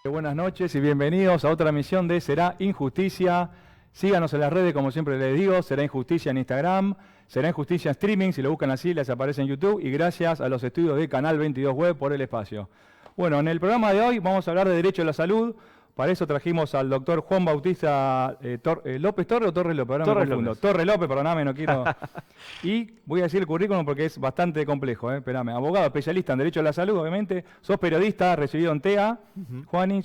Buenas noches y bienvenidos a otra emisión de Será Injusticia. Síganos en las redes, como siempre les digo, Será Injusticia en Instagram, Será Injusticia Streaming, si lo buscan así les aparece en YouTube, y gracias a los estudios de Canal 22 Web por el espacio. Bueno, en el programa de hoy vamos a hablar de Derecho a la Salud. Para eso trajimos al doctor Juan Bautista López Torre o Torres López, ahora me confundo. López. Torres López, perdóname, no quiero. Y voy a decir el currículum porque es bastante complejo, espérame. Abogado, especialista en Derecho a la Salud, obviamente. Sos periodista, recibido en TEA. Juani,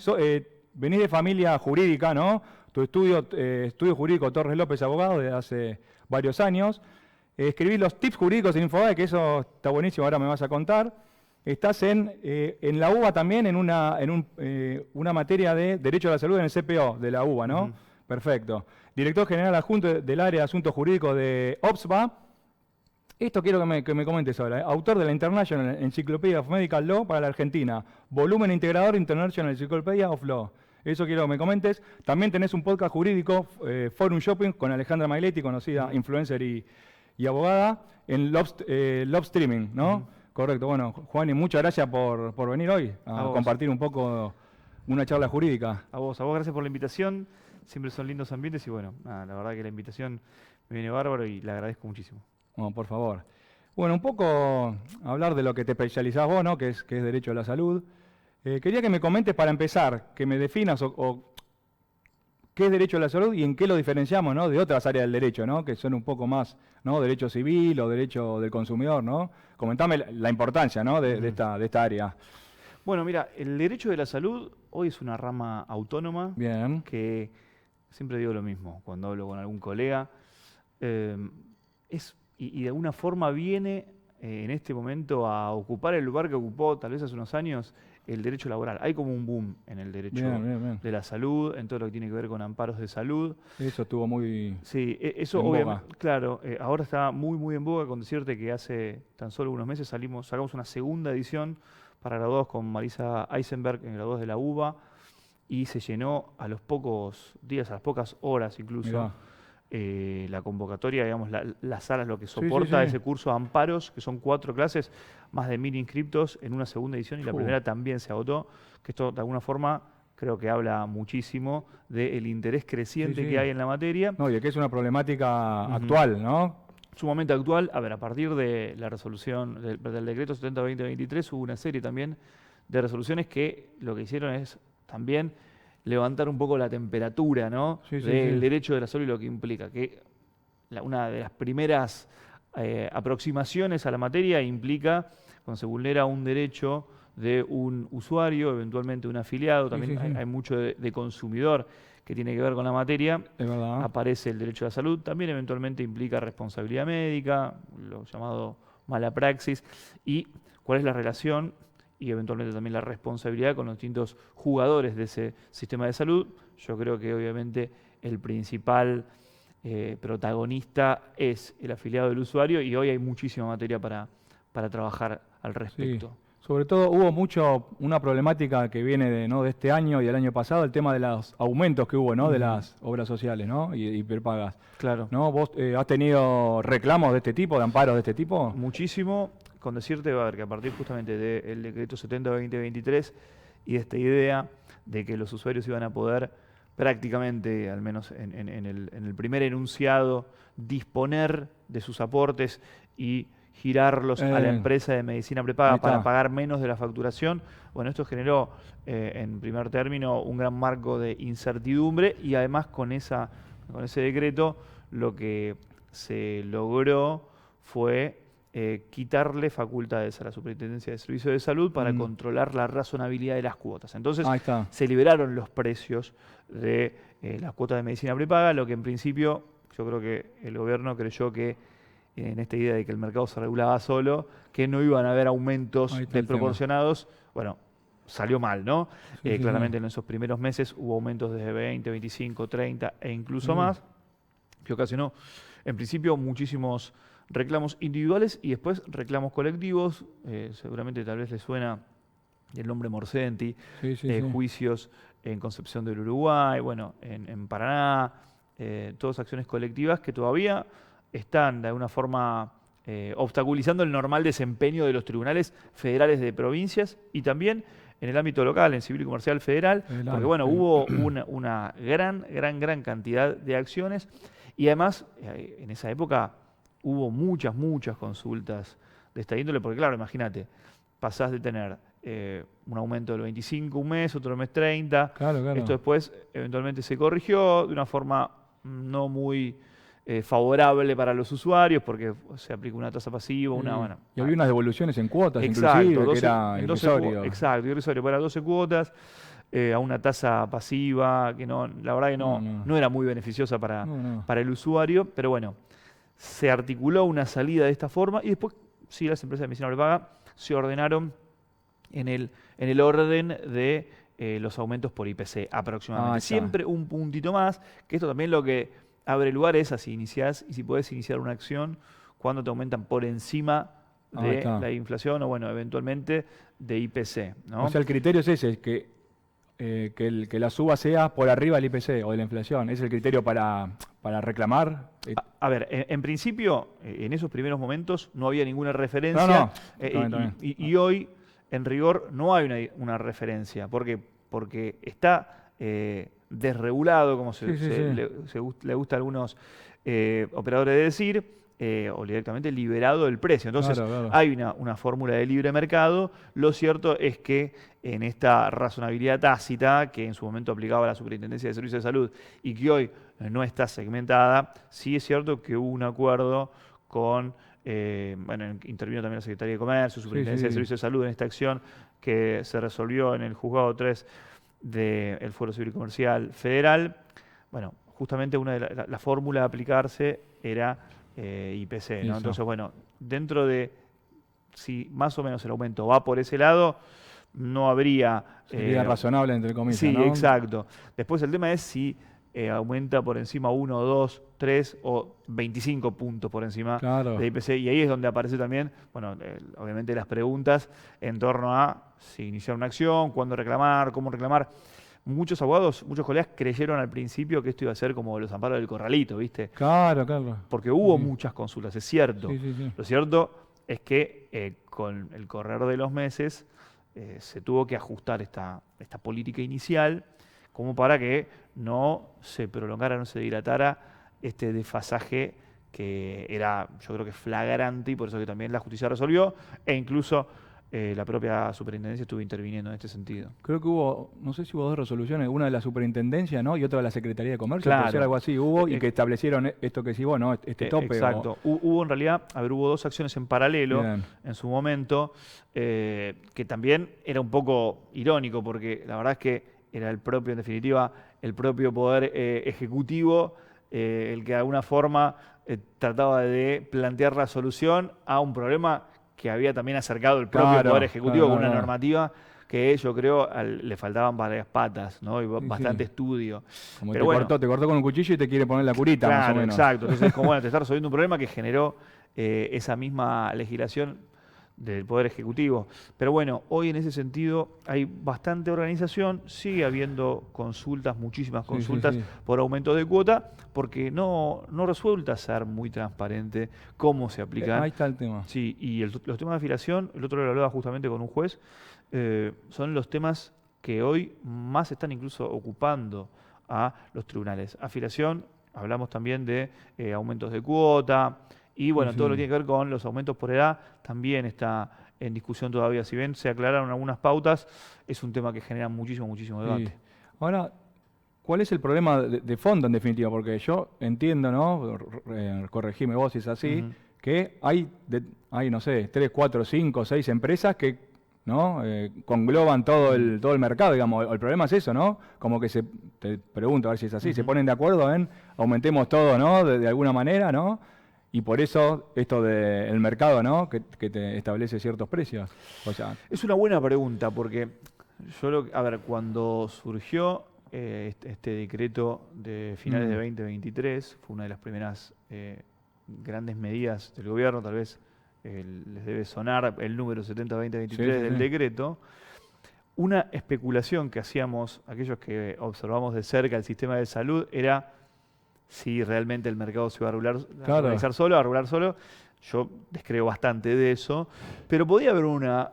venís de familia jurídica, ¿no? Tu estudio jurídico Torres López, abogado, desde hace varios años. Escribís los tips jurídicos en Infobae, que eso está buenísimo, ahora me vas a contar. Estás en la UBA también, en una materia de Derecho a la Salud en el CPO de la UBA, ¿no? Perfecto. Director General Adjunto del Área de Asuntos Jurídicos de OPSBA. Esto quiero que me comentes ahora. Autor de la International Encyclopedia of Medical Law para la Argentina. Volumen integrador International Encyclopedia of Law. Eso quiero que me comentes. También tenés un podcast jurídico, Forum Shopping, con Alejandra Mailetti, conocida influencer y abogada, en Love Streaming, ¿no? Correcto. Bueno, Juan, y muchas gracias por venir hoy a compartir un poco una charla jurídica. A vos gracias por la invitación. Siempre son lindos ambientes y bueno, nada, la verdad que la invitación me viene bárbaro y la agradezco muchísimo. No, por favor. Bueno, un poco hablar de lo que te especializás vos, ¿no? Que es Derecho a la Salud. Quería que me comentes para empezar, que me definas o qué es Derecho a la Salud y en qué lo diferenciamos, ¿no? De otras áreas del derecho, ¿no? Que son un poco más, ¿no? Derecho civil o derecho del consumidor, ¿no? Comentame la importancia, ¿no? de esta área. Bueno, mira, el derecho de la salud hoy es una rama autónoma. Bien. Que siempre digo lo mismo cuando hablo con algún colega. Y de alguna forma viene en este momento a ocupar el lugar que ocupó tal vez hace unos años el derecho laboral. Hay como un boom en el derecho de la salud, en todo lo que tiene que ver con amparos de salud. Eso estuvo muy eso obviamente, claro, ahora está muy en boga, con decirte que hace tan solo unos meses sacamos una segunda edición para graduados con Marisa Eisenberg, en graduados de la UBA, y se llenó a los pocos días, a las pocas horas incluso. La convocatoria, digamos, las salas, lo que soporta ese curso de amparos, que son 4 clases, más de 1000 inscriptos en una segunda edición, y la primera también se agotó, que esto de alguna forma creo que habla muchísimo del interés creciente que hay en la materia. No, y de que es una problemática actual, ¿no? Sumamente actual. A ver, a partir de la resolución del decreto 70-2023 hubo una serie también de resoluciones que lo que hicieron es también levantar un poco la temperatura, ¿no? Del derecho de la salud y lo que implica. Que una de las primeras aproximaciones a la materia implica cuando se vulnera un derecho de un usuario, eventualmente un afiliado, también hay mucho de consumidor que tiene que ver con la materia. Es verdad. Aparece el derecho a la salud, también eventualmente implica responsabilidad médica, lo llamado mala praxis, y cuál es la relación y eventualmente también la responsabilidad con los distintos jugadores de ese sistema de salud. Yo creo que obviamente el principal protagonista es el afiliado del usuario, y hoy hay muchísima materia para trabajar al respecto. Sí. Sobre todo hubo una problemática que viene de este año y del año pasado, el tema de los aumentos que hubo, ¿no? De las obras sociales, ¿no? Y prepagas. Claro. ¿No? ¿Vos has tenido reclamos de este tipo, de amparos de este tipo? Muchísimo, con decirte, a ver, que a partir justamente del decreto 70-2023 y de esta idea de que los usuarios iban a poder prácticamente, al menos en el primer enunciado, disponer de sus aportes y girarlos a la empresa de medicina prepaga para pagar menos de la facturación. Bueno, esto generó, en primer término, un gran marco de incertidumbre y además con ese decreto lo que se logró fue quitarle facultades a la Superintendencia de Servicios de Salud para controlar la razonabilidad de las cuotas. Entonces se liberaron los precios de las cuotas de medicina prepaga, lo que en principio yo creo que el gobierno creyó que en esta idea de que el mercado se regulaba solo, que no iban a haber aumentos desproporcionados. Bueno, salió mal, ¿no? Claramente en esos primeros meses hubo aumentos desde 20, 25, 30 e incluso más, que ocasionó en principio muchísimos reclamos individuales y después reclamos colectivos. Seguramente tal vez les suena el nombre Morsenti, juicios en Concepción del Uruguay, bueno, en Paraná, todas acciones colectivas que todavía están de alguna forma obstaculizando el normal desempeño de los tribunales federales de provincias y también en el ámbito local, en civil y comercial federal, porque bueno, hubo una gran cantidad de acciones y además en esa época hubo muchas consultas de esta índole, porque claro, imagínate, pasás de tener un aumento del 25 un mes, otro mes 30, esto después eventualmente se corrigió de una forma no muy favorable para los usuarios, porque se aplica una tasa pasiva, y había unas devoluciones en cuotas, exacto, inclusive, 12, que era irrisorio. Exacto, irrisorio, para 12 cuotas, a una tasa pasiva que la verdad que no era muy beneficiosa para el usuario, pero bueno, se articuló una salida de esta forma y después sí las empresas de medicina prepaga se ordenaron en el orden de los aumentos por IPC aproximadamente. Siempre un puntito más, que esto también lo que abre lugar es a si iniciás y si podés iniciar una acción cuando te aumentan por encima de la inflación o bueno, eventualmente de IPC, ¿no? O sea, el criterio es ese, que la suba sea por arriba del IPC o de la inflación. ¿Es el criterio para reclamar? A ver, en principio, en esos primeros momentos no había ninguna referencia. Y hoy, en rigor, no hay una referencia. ¿Por qué? Porque está desregulado, como le gusta a algunos operadores de decir, o directamente liberado del precio. Entonces, hay una fórmula de libre mercado. Lo cierto es que en esta razonabilidad tácita, que en su momento aplicaba la Superintendencia de Servicios de Salud y que hoy no está segmentada, sí es cierto que hubo un acuerdo con, intervino también la Secretaría de Comercio, Superintendencia de Servicios de Salud en esta acción que se resolvió en el Juzgado 3 del Fuero Civil y Comercial Federal. Bueno, justamente una de la fórmula a aplicarse era IPC, ¿no? Entonces, bueno, dentro de si más o menos el aumento va por ese lado, no habría... Sería razonable, entre comillas, sí, ¿no? Exacto. Después el tema es si aumenta por encima 1, 2, 3 o 25 puntos por encima de IPC. Y ahí es donde aparece también, bueno, obviamente las preguntas en torno a si iniciar una acción, cuándo reclamar, cómo reclamar. Muchos abogados, muchos colegas creyeron al principio que esto iba a ser como los amparos del corralito, ¿viste? Claro. Porque hubo muchas consultas, es cierto. Lo cierto es que con el correr de los meses se tuvo que ajustar esta política inicial como para que no se prolongara, no se dilatara este desfasaje que era, yo creo que flagrante y por eso que también la justicia resolvió e incluso la propia superintendencia estuvo interviniendo en este sentido. Creo que hubo, no sé si hubo 2 resoluciones, una de la superintendencia, ¿no? Y otra de la Secretaría de Comercio, claro. Por decir algo así, hubo, y que establecieron esto que decís vos, ¿no? Este tope. Exacto. Hubo en realidad, hubo 2 acciones en paralelo en su momento, que también era un poco irónico, porque la verdad es que era el propio, en definitiva, el propio Poder Ejecutivo, el que de alguna forma trataba de plantear la solución a un problema que había también acercado el propio Poder Ejecutivo con una normativa que yo creo le faltaban varias patas, ¿no? Y bastante estudio. Como pero te cortó con un cuchillo y te quiere poner la curita, más o menos. Exacto. Entonces, como bueno, te está resolviendo un problema que generó esa misma legislación del Poder Ejecutivo. Pero bueno, hoy en ese sentido hay bastante organización, sigue habiendo consultas, muchísimas consultas por aumentos de cuota, porque no resulta ser muy transparente cómo se aplican. Ahí está el tema. Sí, y los temas de afiliación, el otro día lo hablaba justamente con un juez, son los temas que hoy más están incluso ocupando a los tribunales. Afiliación, hablamos también de aumentos de cuota y bueno, todo lo que tiene que ver con los aumentos por edad también está en discusión todavía. Si bien se aclararon algunas pautas, es un tema que genera muchísimo debate. Ahora, ¿cuál es el problema de fondo en definitiva? Porque yo entiendo, ¿no? Corregime vos si es así, que hay, no sé, 3, 4, 5, 6 empresas que, ¿no? Congloban todo el mercado, digamos. El problema es eso, ¿no? Como que te pregunto a ver si es así, se ponen de acuerdo en aumentemos todo, ¿no? De alguna manera, ¿no? Y por eso esto del mercado, ¿no? Que te establece ciertos precios. O sea, es una buena pregunta porque a ver, cuando surgió este decreto de finales de 2023, fue una de las primeras grandes medidas del gobierno, tal vez les debe sonar el número 70-2023 del decreto. Una especulación que hacíamos aquellos que observamos de cerca el sistema de salud era si realmente el mercado se iba a regular solo. Yo descreo bastante de eso, pero podía haber una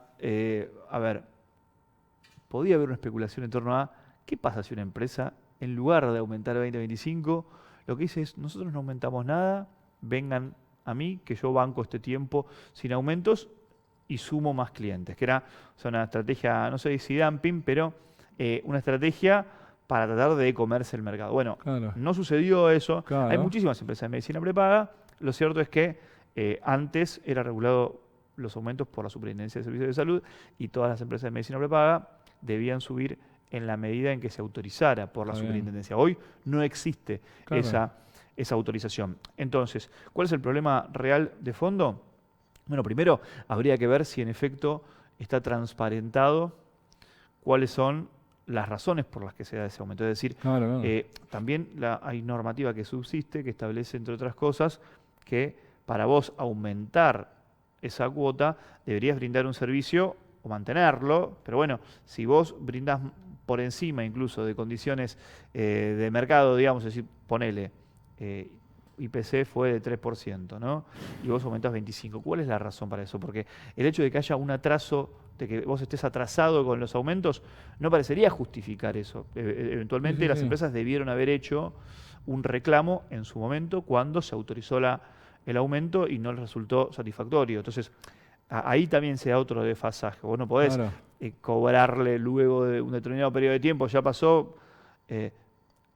especulación en torno a qué pasa si una empresa, en lugar de aumentar 2025, lo que dice es, nosotros no aumentamos nada, vengan a mí, que yo banco este tiempo sin aumentos y sumo más clientes. Que era una estrategia, no sé si dumping, pero una estrategia para tratar de comerse el mercado. Bueno, no sucedió eso. Hay muchísimas empresas de medicina prepaga. Lo cierto es que antes era regulado los aumentos por la Superintendencia de Servicios de Salud y todas las empresas de medicina prepaga debían subir en la medida en que se autorizara por la Superintendencia. Hoy no existe esa autorización. Entonces, ¿cuál es el problema real de fondo? Bueno, primero habría que ver si en efecto está transparentado cuáles son las razones por las que se da ese aumento. Es decir, también hay normativa que subsiste que establece, entre otras cosas, que para vos aumentar esa cuota deberías brindar un servicio o mantenerlo, pero bueno, si vos brindás por encima incluso de condiciones de mercado, digamos, es decir, ponele, IPC fue de 3%, ¿no? Y vos aumentás 25%. ¿Cuál es la razón para eso? Porque el hecho de que haya un atraso, de que vos estés atrasado con los aumentos, no parecería justificar eso. Eventualmente las empresas debieron haber hecho un reclamo en su momento cuando se autorizó el aumento y no les resultó satisfactorio. Entonces, ahí también se da otro desfasaje. Vos no podés cobrarle luego de un determinado periodo de tiempo, ya pasó,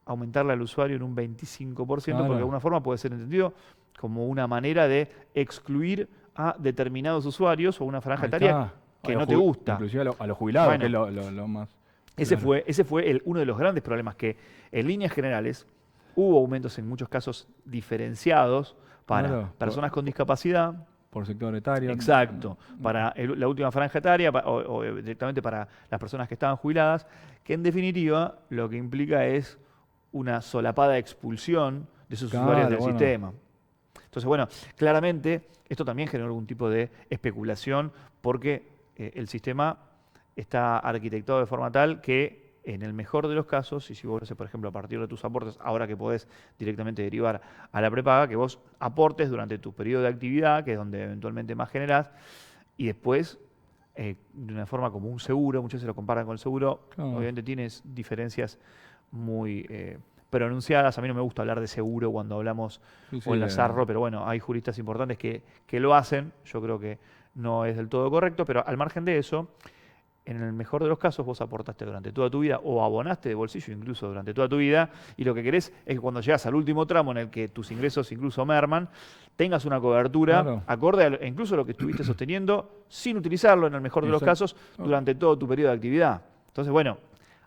aumentarle al usuario en un 25%, porque de alguna forma puede ser entendido como una manera de excluir a determinados usuarios o una franja etaria que no te gusta. Inclusive a los jubilados, que es lo más... Ese fue uno de los grandes problemas, que en líneas generales hubo aumentos en muchos casos diferenciados para personas con discapacidad. Por sector etario. Exacto. Para la última franja etaria o directamente para las personas que estaban jubiladas, que en definitiva lo que implica es una solapada expulsión de sus usuarios del sistema. Entonces, bueno, claramente esto también generó algún tipo de especulación porque el sistema está arquitectado de forma tal que en el mejor de los casos, y si vos, por ejemplo, a partir de tus aportes, ahora que podés directamente derivar a la prepaga, que vos aportes durante tu periodo de actividad, que es donde eventualmente más generás, y después, de una forma como un seguro, muchos se lo comparan con el seguro, obviamente tienes diferencias muy pronunciadas. A mí no me gusta hablar de seguro cuando hablamos o enlazarlo, pero bueno, hay juristas importantes que lo hacen. Yo creo que no es del todo correcto, pero al margen de eso, en el mejor de los casos vos aportaste durante toda tu vida o abonaste de bolsillo incluso durante toda tu vida y lo que querés es que cuando llegas al último tramo en el que tus ingresos incluso merman, tengas una cobertura acorde a incluso lo que estuviste sosteniendo sin utilizarlo en el mejor de los casos durante todo tu periodo de actividad. Entonces, bueno,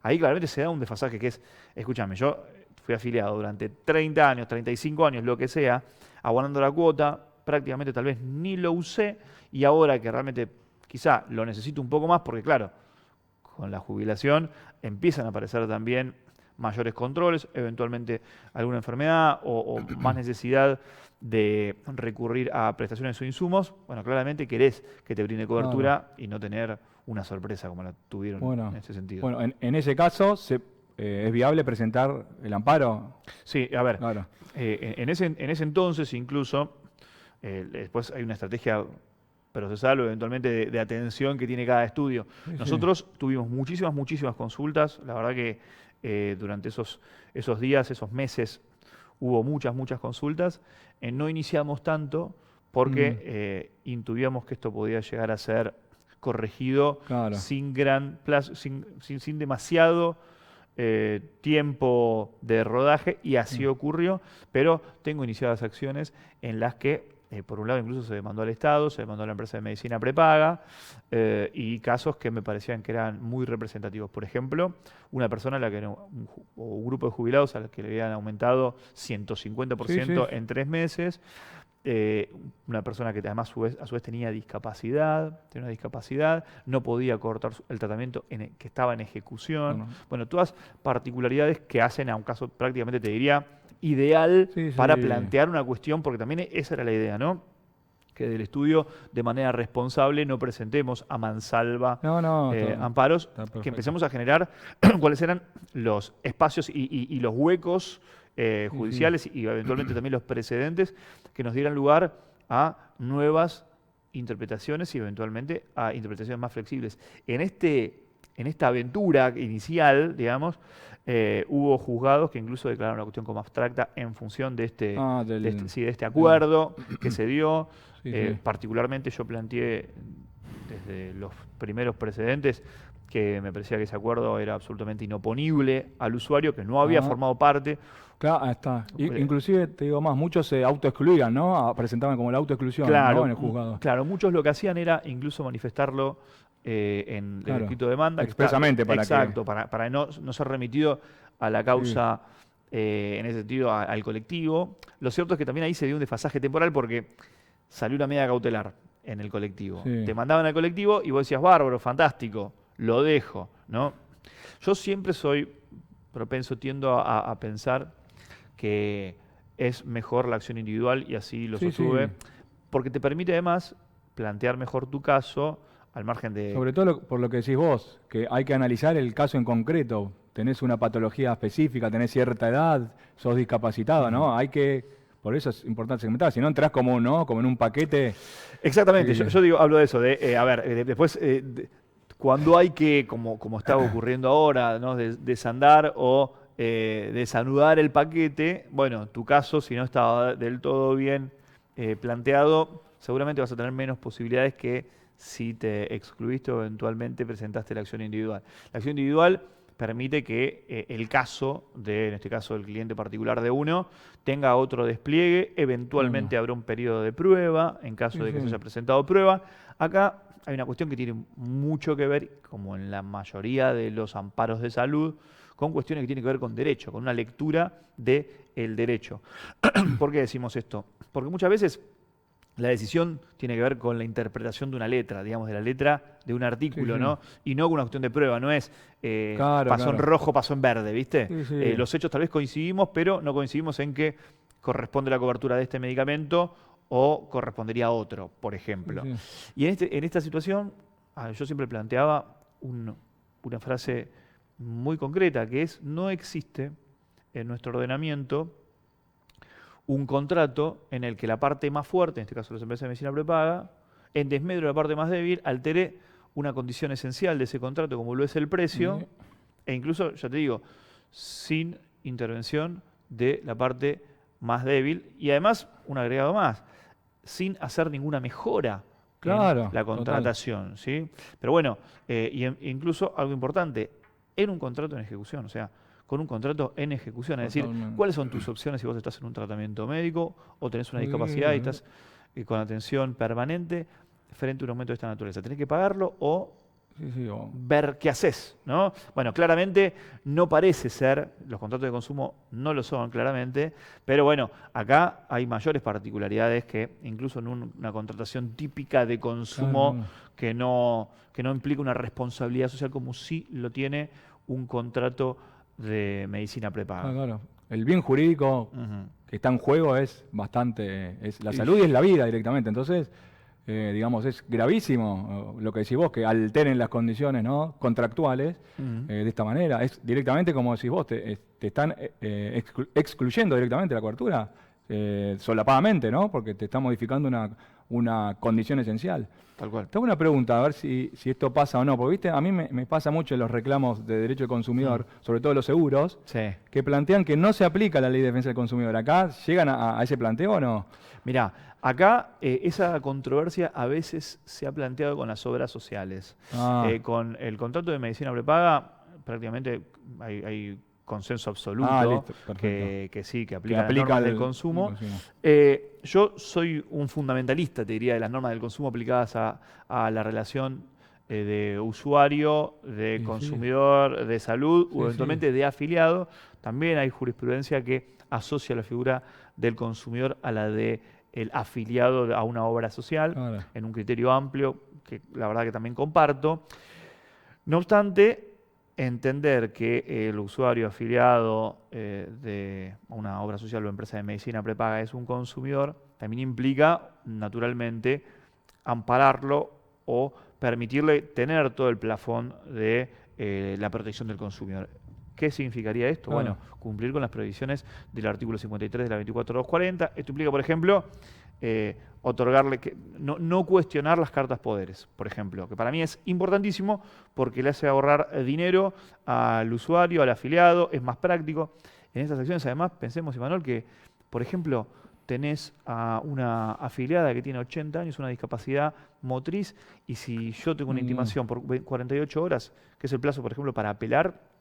ahí claramente se da un desfasaje que es, escúchame, yo fui afiliado durante 30 años, 35 años, lo que sea, abonando la cuota, prácticamente tal vez ni lo usé y ahora que realmente quizá lo necesito un poco más porque claro, con la jubilación empiezan a aparecer también mayores controles, eventualmente alguna enfermedad o más necesidad de recurrir a prestaciones o insumos. Bueno, claramente querés que te brinde cobertura y no tener una sorpresa como la tuvieron en ese sentido. Bueno, en ese caso, ¿es viable presentar el amparo? Sí, a ver, en ese entonces incluso, después hay una estrategia pero se salvo eventualmente de atención que tiene cada estudio. Sí, Nosotros tuvimos muchísimas consultas. La verdad que durante esos días, esos meses, hubo muchas consultas. No iniciamos tanto porque intuíamos que esto podía llegar a ser corregido claro. sin gran plazo, sin demasiado tiempo de rodaje, y así ocurrió. Pero tengo iniciadas acciones en las que por un lado incluso se demandó al Estado, se demandó a la empresa de medicina prepaga, y casos que me parecían que eran muy representativos. Por ejemplo, una persona a la que o un grupo de jubilados a la que le habían aumentado 150% en 3 meses. Una persona que además a su vez tenía una discapacidad, no podía cortar el tratamiento que estaba en ejecución. Bueno, todas particularidades que hacen a un caso prácticamente, te diría, ideal para plantear una cuestión, porque también esa era la idea, ¿no? Que del estudio, de manera responsable, no presentemos a mansalva amparos, que empecemos a generar cuáles eran los espacios y los huecos judiciales y eventualmente también los precedentes que nos dieran lugar a nuevas interpretaciones y eventualmente a interpretaciones más flexibles. En esta aventura inicial, digamos, hubo juzgados que incluso declararon la cuestión como abstracta en función de este acuerdo que se dio. Particularmente yo planteé desde los primeros precedentes que me parecía que ese acuerdo era absolutamente inoponible al usuario, que no había formado parte. Claro, está. Inclusive, te digo más, muchos se autoexcluían, ¿no? Presentaban como la autoexclusión, ¿no? En el juzgado. Claro, muchos lo que hacían era incluso manifestarlo en el escrito de demanda. Expresamente para para no ser remitido a la causa, en ese sentido, al colectivo. Lo cierto es que también ahí se dio un desfasaje temporal porque salió una medida cautelar en el colectivo. Te mandaban al colectivo y vos decías, bárbaro, fantástico, lo dejo, ¿no? Yo siempre soy propenso, tiendo a pensar que es mejor la acción individual, y así lo sostuve, porque te permite además plantear mejor tu caso al margen de... Sobre todo por lo que decís vos, que hay que analizar el caso en concreto. Tenés una patología específica, tenés cierta edad, sos discapacitado, ¿no? Hay que... Por eso es importante segmentar, si no entras como en un paquete... Exactamente, yo hablo de eso, después... cuando hay que, como está ocurriendo ahora, ¿no? Desandar o desanudar el paquete, bueno, tu caso, si no estaba del todo bien planteado, seguramente vas a tener menos posibilidades que si te excluiste o eventualmente presentaste la acción individual. La acción individual permite que el caso, en este caso el cliente particular de uno, tenga otro despliegue, eventualmente habrá un periodo de prueba, en caso de que se haya presentado prueba. Acá hay una cuestión que tiene mucho que ver, como en la mayoría de los amparos de salud, con cuestiones que tienen que ver con derecho, con una lectura del derecho. ¿Por qué decimos esto? Porque muchas veces la decisión tiene que ver con la interpretación de una letra, digamos, de la letra de un artículo, ¿no? Y no con una cuestión de prueba, no es pasó en rojo, pasó en verde, ¿viste? Los hechos tal vez coincidimos, pero no coincidimos en que corresponde la cobertura de este medicamento o correspondería a otro, por ejemplo. Y en esta situación, yo siempre planteaba una frase muy concreta, que es: no existe en nuestro ordenamiento un contrato en el que la parte más fuerte, en este caso las empresas de medicina prepaga, en desmedro de la parte más débil, altere una condición esencial de ese contrato, como lo es el precio, e incluso, ya te digo, sin intervención de la parte más débil, y además, un agregado más, sin hacer ninguna mejora en la contratación, ¿sí? Pero bueno, incluso algo importante, en un contrato en ejecución, o sea, con un contrato en ejecución, es decir, cuáles son tus opciones si vos estás en un tratamiento médico o tenés una discapacidad y estás con atención permanente frente a un aumento de esta naturaleza. Tenés que pagarlo o ver qué haces, ¿no? Bueno, claramente no parece ser, los contratos de consumo no lo son claramente, pero bueno, acá hay mayores particularidades que incluso en una contratación típica de consumo que no implica una responsabilidad social como sí lo tiene un contrato de medicina prepaga. El bien jurídico que está en juego es bastante, es la salud y es la vida directamente, entonces digamos, es gravísimo lo que decís vos, que alteren las condiciones, ¿no?, contractuales de esta manera. Es directamente, como decís vos, te están excluyendo directamente la cobertura, solapadamente, ¿no?, porque te está modificando una condición esencial. Tal cual. Tengo una pregunta, a ver si esto pasa o no, porque ¿viste? A mí me pasa mucho en los reclamos de derecho del consumidor, sobre todo los seguros, que plantean que no se aplica la ley de defensa del consumidor. ¿Acá llegan a ese planteo o no? Mirá, acá esa controversia a veces se ha planteado con las obras sociales. Con el contrato de medicina prepaga, prácticamente hay consenso absoluto que sí, que aplica las normas del consumo. Yo soy un fundamentalista, te diría, de las normas del consumo aplicadas a la relación de usuario, de consumidor, de salud o eventualmente de afiliado. También hay jurisprudencia que asocia la figura del consumidor a la del afiliado a una obra social, en un criterio amplio que la verdad que también comparto. No obstante, entender que el usuario afiliado de una obra social o empresa de medicina prepaga es un consumidor, también implica, naturalmente, ampararlo o permitirle tener todo el plafón de la protección del consumidor. ¿Qué significaría esto? Bueno, cumplir con las previsiones del artículo 53 de la 24240. Esto implica, por ejemplo, otorgarle, no cuestionar las cartas poderes, por ejemplo, que para mí es importantísimo porque le hace ahorrar dinero al usuario, al afiliado, es más práctico. En estas acciones, además, pensemos, Imanol, que, por ejemplo, tenés a una afiliada que tiene 80 años, una discapacidad motriz, y si yo tengo una intimación por 48 horas, que es el plazo, por ejemplo, para apelar,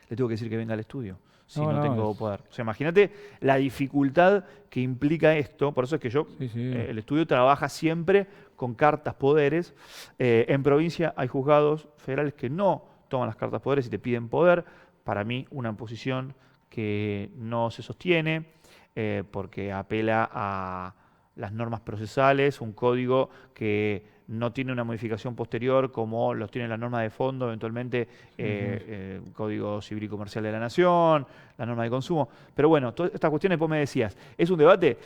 le tengo que decir que venga al estudio, si no tengo poder. O sea, imagínate la dificultad que implica esto. Por eso es que yo, el estudio trabaja siempre con cartas poderes. En provincia hay juzgados federales que no toman las cartas poderes y te piden poder. Para mí, una posición que no se sostiene porque apela a las normas procesales, un código que no tiene una modificación posterior como los tiene la norma de fondo, eventualmente Código Civil y Comercial de la Nación, la norma de consumo. Pero bueno, todas estas cuestiones, vos me decías, ¿es un debate?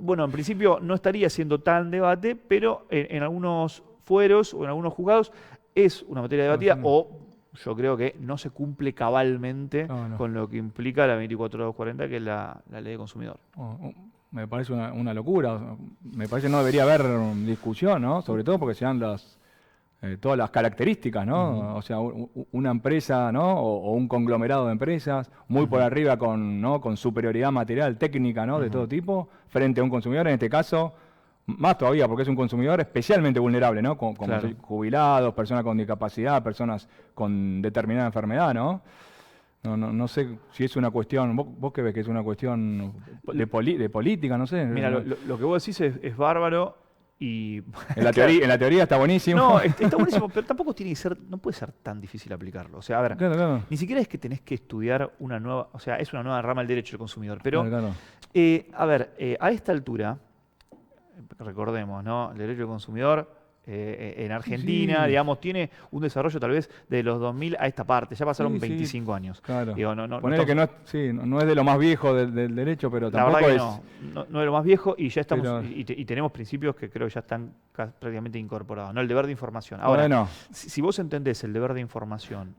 Bueno, en principio no estaría siendo tan debate, pero en algunos fueros o en algunos juzgados es una materia debatida o yo creo que no se cumple cabalmente con lo que implica la 24240, que es la ley de consumidor. Me parece una locura. Me parece que no debería haber discusión, ¿no? Sobre todo porque se dan todas las características, ¿no? O sea, una empresa, ¿no? O un conglomerado de empresas, muy por arriba con superioridad material, técnica, ¿no? De todo tipo, frente a un consumidor, en este caso, más todavía, porque es un consumidor especialmente vulnerable, ¿no? Como jubilados, personas con discapacidad, personas con determinada enfermedad, ¿no? No sé si es una cuestión, ¿vos qué ves que es una cuestión de política? No sé. Mira, lo que vos decís es bárbaro y... En la teoría está buenísimo. No, está buenísimo, pero tampoco tiene que ser, no puede ser tan difícil aplicarlo. O sea, a ver, ni siquiera es que tenés que estudiar una nueva, o sea, es una nueva rama del derecho del consumidor, pero, a ver, a esta altura, recordemos, ¿no? El derecho del consumidor... en Argentina, digamos, tiene un desarrollo tal vez de los 2000 a esta parte. Ya pasaron 25 años. Claro. Digo, Ponele que no es de lo más viejo del derecho, pero tampoco la verdad es... que no es de lo más viejo y ya estamos y tenemos principios que creo que ya están prácticamente incorporados. ¿No? El deber de información. Ahora, si vos entendés el deber de información,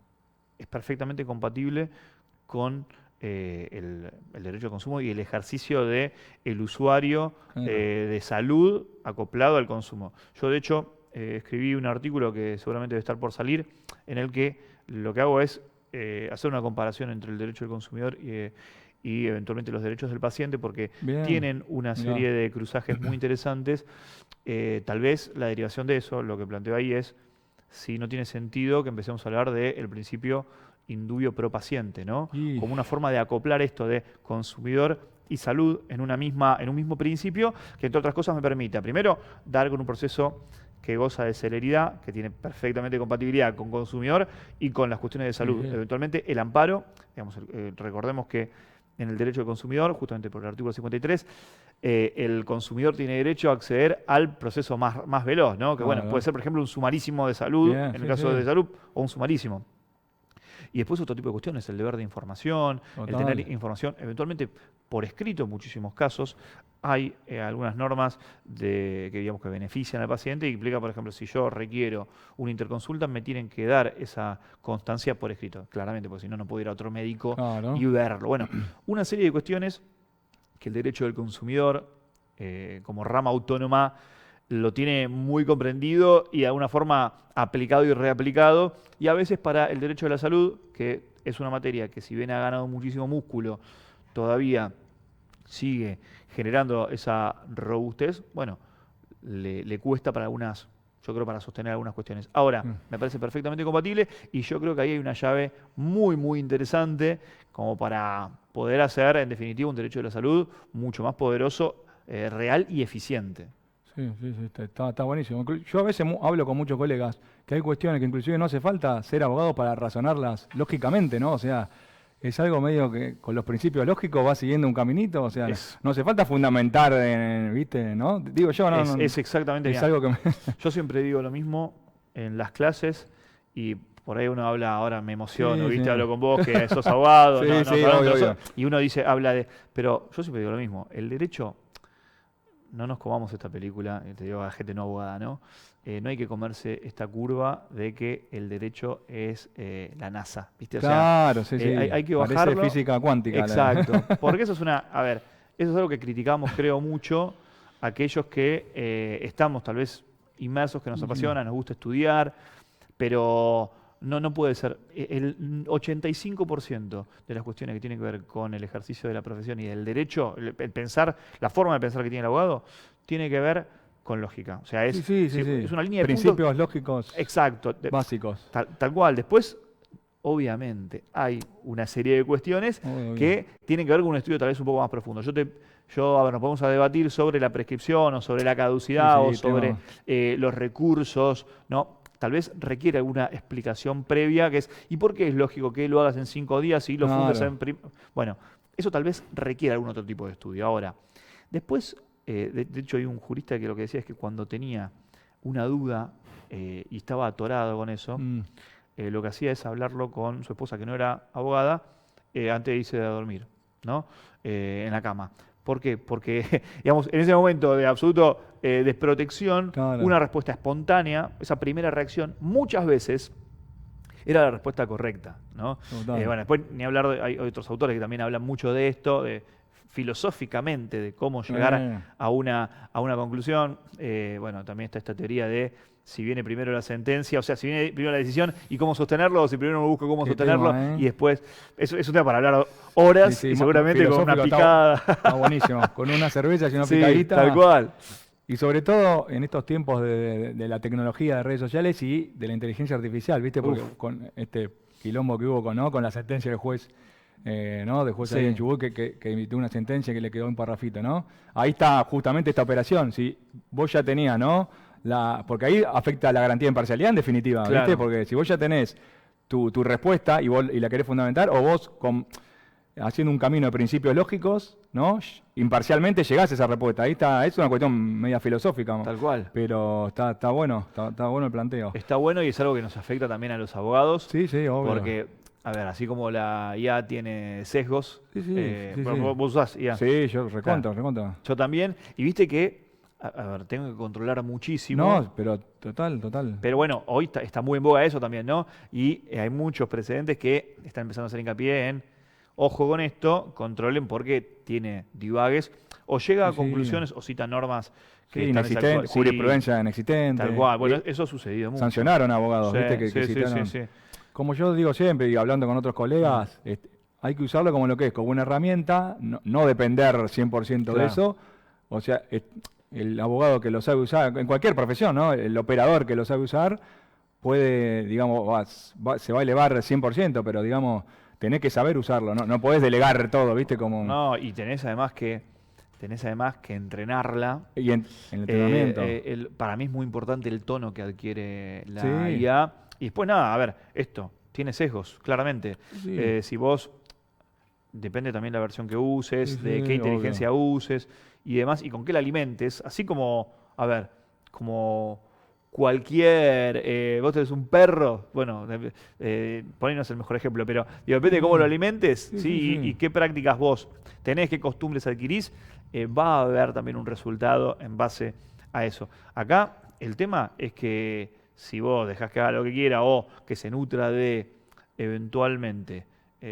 es perfectamente compatible con el derecho de consumo y el ejercicio del usuario de salud acoplado al consumo. Yo, de hecho, escribí un artículo que seguramente debe estar por salir, en el que lo que hago es hacer una comparación entre el derecho del consumidor y eventualmente los derechos del paciente, porque tienen una serie de cruzajes muy interesantes. Tal vez la derivación de eso, lo que planteo ahí es si no tiene sentido que empecemos a hablar del principio indubio pro paciente, ¿no? Como una forma de acoplar esto de consumidor y salud en un mismo principio, que entre otras cosas me permita, primero, dar con un proceso que goza de celeridad, que tiene perfectamente compatibilidad con consumidor y con las cuestiones de salud. Eventualmente, el amparo, digamos, recordemos que en el derecho del consumidor, justamente por el artículo 53, el consumidor tiene derecho a acceder al proceso más veloz, ¿no? Que puede ser, por ejemplo, un sumarísimo de salud, en el caso de salud, o un sumarísimo. Y después otro tipo de cuestiones, el deber de información, el tener información, eventualmente por escrito en muchísimos casos. Hay algunas normas que benefician al paciente y implica, por ejemplo, si yo requiero una interconsulta, me tienen que dar esa constancia por escrito, claramente, porque si no, no puedo ir a otro médico y verlo. Bueno, una serie de cuestiones que el derecho del consumidor, como rama autónoma, lo tiene muy comprendido y de alguna forma aplicado y reaplicado. Y a veces para el derecho de la salud, que es una materia que si bien ha ganado muchísimo músculo, todavía sigue generando esa robustez, bueno, le cuesta para algunas, yo creo, para sostener algunas cuestiones. Ahora, me parece perfectamente compatible y yo creo que ahí hay una llave muy, muy interesante como para poder hacer, en definitiva, un derecho de la salud mucho más poderoso, real y eficiente. Sí, está buenísimo. Yo a veces hablo con muchos colegas que hay cuestiones que inclusive no hace falta ser abogado para razonarlas lógicamente, ¿no? O sea, es algo medio que con los principios lógicos va siguiendo un caminito, o sea, no hace falta fundamentar, ¿viste? ¿No? Digo yo, no, es exactamente es algo que Yo siempre digo lo mismo en las clases y por ahí uno habla, ahora me emociono, ¿viste? Hablo con vos que sos abogado, obvio. Y uno dice, habla de... Pero yo siempre digo lo mismo, el derecho, no nos comamos esta película, te digo a la gente no abogada, ¿no? No hay que comerse esta curva de que el derecho es la NASA, ¿viste? O claro, sea, sí. Hay que bajarlo. Parece física cuántica. Exacto. Porque eso es una... A ver, eso es algo que criticamos, creo, mucho aquellos que estamos tal vez inmersos, que nos apasiona, nos gusta estudiar, pero no puede ser. El 85% de las cuestiones que tienen que ver con el ejercicio de la profesión y del derecho, el pensar, la forma de pensar que tiene el abogado, tiene que ver con lógica. O sea, es una línea de principios puntos, lógicos básicos. básicos. Tal cual. Después, obviamente, hay una serie de cuestiones que tienen que ver con un estudio tal vez un poco más profundo. A ver, nos podemos debatir sobre la prescripción o sobre la caducidad o sobre los recursos, ¿no? Tal vez requiere alguna explicación previa, que es, ¿y por qué es lógico que lo hagas en 5 días y lo fundes en... Bueno, eso tal vez requiere algún otro tipo de estudio. Ahora, después, de hecho hay un jurista que lo que decía es que cuando tenía una duda y estaba atorado con eso, lo que hacía es hablarlo con su esposa, que no era abogada, antes de irse a dormir, ¿no? En la cama. ¿Por qué? Porque, digamos, en ese momento de absoluto desprotección, una respuesta espontánea, esa primera reacción, muchas veces era la respuesta correcta, ¿no? Bueno, después ni hablar, hay otros autores que también hablan mucho de esto, filosóficamente, de cómo llegar a una conclusión. Bueno, también está esta teoría de si viene primero la sentencia, o sea, si viene primero la decisión y cómo sostenerlo, o si primero me busco cómo sostenerlo y después... Es un tema para hablar horas y seguramente con una picada. Está buenísimo, con una cerveza y una picadita. Tal cual. Y sobre todo en estos tiempos de la tecnología de redes sociales y de la inteligencia artificial, ¿viste? Porque con este quilombo que hubo con la sentencia del juez, ¿no? Del juez ahí en Chubut que emitió una sentencia que le quedó un parrafito, ¿no? Ahí está justamente esta operación. Si vos ya tenías, ¿no? Porque ahí afecta la garantía de imparcialidad en definitiva, ¿viste? Porque si vos ya tenés tu respuesta y la querés fundamentar, o vos haciendo un camino de principios lógicos, ¿no? Imparcialmente llegás a esa respuesta. Ahí está, es una cuestión media filosófica. Tal cual. Pero está bueno, está bueno el planteo. Está bueno y es algo que nos afecta también a los abogados. Sí, obvio. Porque, a ver, así como la IA tiene sesgos, vos usás IA. Sí, yo recontra. Yo también. Y viste que, a ver, tengo que controlar muchísimo. No, pero total. Pero bueno, hoy está muy en boga eso también, ¿no? Y hay muchos precedentes que están empezando a hacer hincapié en, ojo con esto, controlen porque tiene divagues, o llega a conclusiones o cita normas que están inexistentes, jurisprudencia inexistente. Tal cual, bueno, eso ha sucedido mucho. Sancionaron abogados, ¿viste? Que citaron. Sí. Como yo digo siempre, y hablando con otros colegas, hay que usarlo como lo que es, como una herramienta, no depender 100% de eso. O sea, el abogado que lo sabe usar, en cualquier profesión, ¿no? El operador que lo sabe usar puede, digamos, se va a elevar 100%, pero digamos, tenés que saber usarlo, no podés delegar todo, ¿viste? No, y tenés además que entrenarla. Y en el entrenamiento. Para mí es muy importante el tono que adquiere la IA. Y después nada, a ver, esto tiene sesgos, claramente. Si vos, depende también la versión que uses, de qué inteligencia uses y demás, y con qué la alimentes, así como, a ver, como cualquier, vos tenés un perro, bueno, por ahí no es el mejor ejemplo, pero depende de cómo lo alimentes, y qué prácticas vos tenés, qué costumbres adquirís, va a haber también un resultado en base a eso. Acá el tema es que si vos dejás que haga lo que quiera o que se nutra de, eventualmente,